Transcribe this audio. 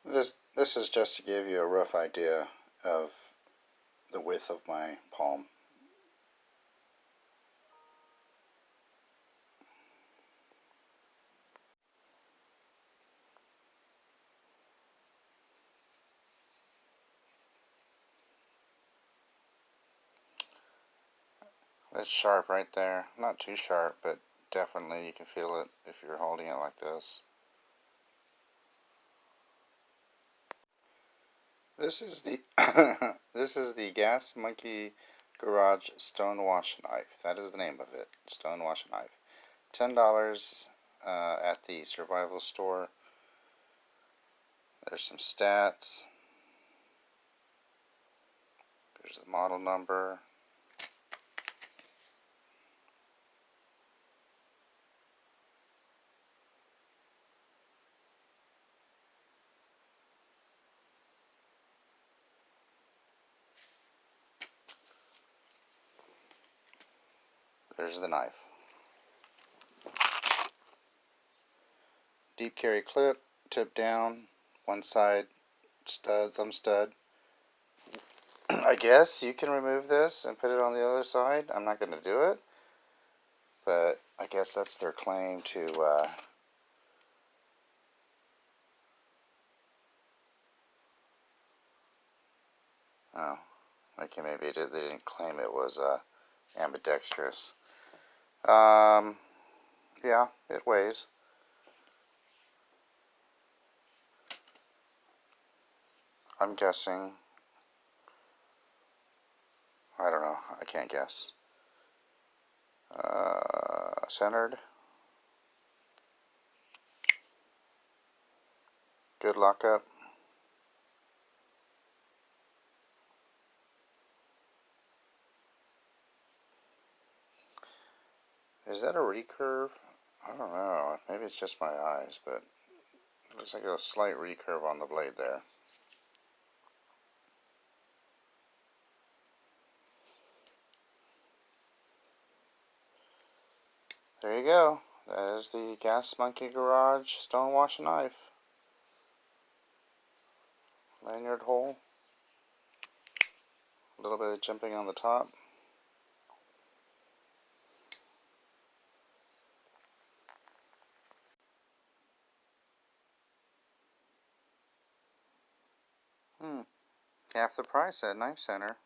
This is just to give you a rough idea of the width of my palm. It's sharp right there. Not too sharp, but definitely you can feel it if you're holding it like this. This is the this is the Gas Monkey Garage Stonewash knife. That is the name of it. Stonewash knife. $10 at the survival store. There's some stats. There's the model number. There's the knife. Deep carry clip, tip down, one side stud, thumb stud. I guess you can remove this and put it on the other side. I'm not going to do it, but I guess that's their claim to oh, okay, maybe they didn't claim it was ambidextrous. Yeah, it weighs. I'm guessing. I don't know. I can't guess. Centered. Good lockup. Is that a recurve? I don't know. Maybe it's just my eyes, but it looks like a slight recurve on the blade there. There you go. That is the Gas Monkey Garage Stonewash knife. Lanyard hole. A little bit of jimping on the top. Half the price at Knife Center.